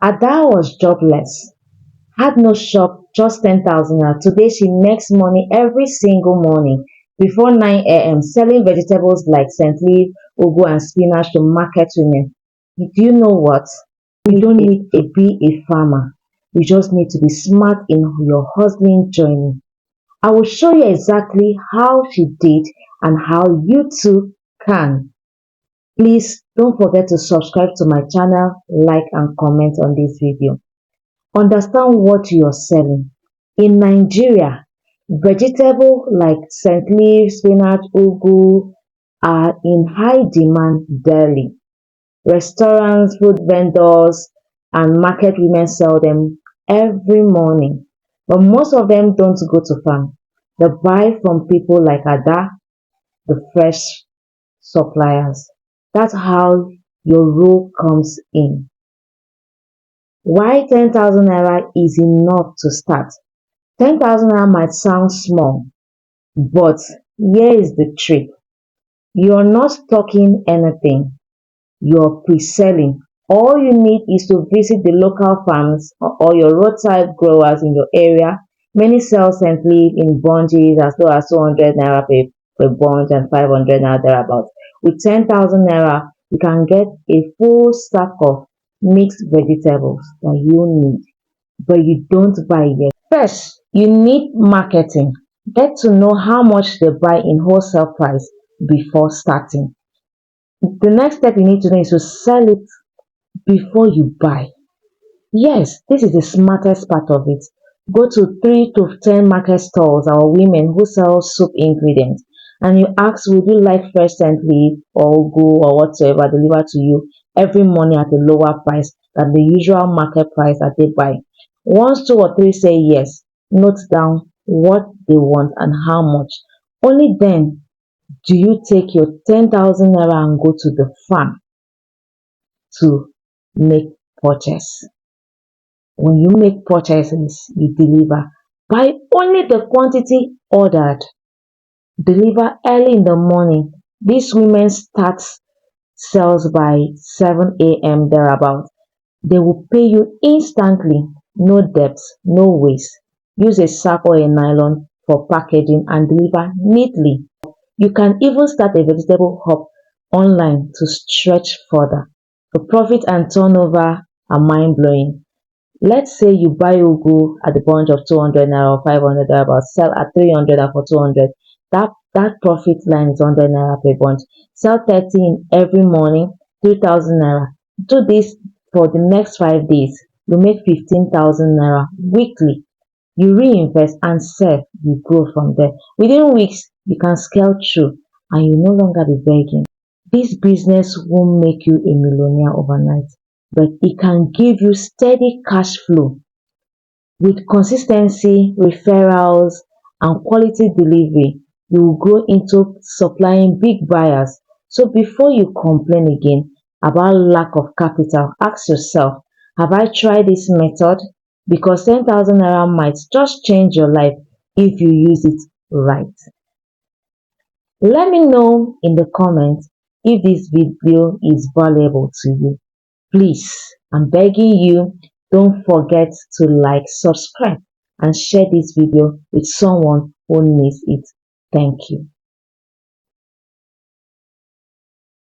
Ada was jobless, had no shop, just 10,000 naira. Today she makes money every single morning before 9 a.m. selling vegetables like scent leaf, ugwu and spinach to market women. Do you know what? You don't need to be a farmer. You just need to be smart in your hustling journey. I will show you exactly how she did and how you too can. Please don't forget to subscribe to my channel, like and comment on this video. Understand what you're selling. In Nigeria, vegetables like scent leaf, spinach, ugwu are in high demand daily. Restaurants, food vendors, and market women sell them every morning. But most of them don't go to farm. They buy from people like Ada, the fresh suppliers. That's how your role comes in. Why 10,000 naira is enough to start? 10,000 naira might sound small, but here is the trick. You're not stocking anything, you're pre-selling. All you need is to visit the local farms or your roadside growers in your area. Many sell scent leaf in bunches as low as 200 naira per bunch and 500 naira thereabouts. With 10,000 naira, you can get a full stack of mixed vegetables that you need, but you don't buy yet. First, you need marketing. Get to know how much they buy in wholesale price before starting. The next step you need to know is to sell it before you buy. Yes, this is the smartest part of it. Go to 3 to 10 market stalls or women who sell soup ingredients and you ask, would you like fresh scent leaf or go or whatsoever delivered to you every morning at a lower price than the usual market price that they buy. Once 2 or 3 say yes, note down what they want and how much. Only then do you take your 10,000 naira and go to the farm to make purchase. When you make purchases, you deliver. Buy only the quantity ordered. Deliver early in the morning. These women start sales by 7 a.m. thereabout. They will pay you instantly. No debts, no waste. Use a sack or a nylon for packaging and deliver neatly. You can even start a vegetable hub online to stretch further. The profit and turnover are mind-blowing. Let's say you buy ugwu at the bunch of 200 naira or 500 thereabout, sell at 300 or for 200. That profit line is 100 naira per bunch. Sell 30 in every morning, 3,000 naira. Do this for the next 5 days. You make 15,000 naira weekly. You reinvest and sell, you grow from there. Within weeks, you can scale through and you no longer be begging. This business won't make you a millionaire overnight, but it can give you steady cash flow. With consistency, referrals, and quality delivery, you will grow into supplying big buyers. So before you complain again about lack of capital, ask yourself, have I tried this method? Because 10,000 naira might just change your life if you use it right. Let me know in the comments if this video is valuable to you. Please, I'm begging you, don't forget to like, subscribe, and share this video with someone who needs it. Thank you.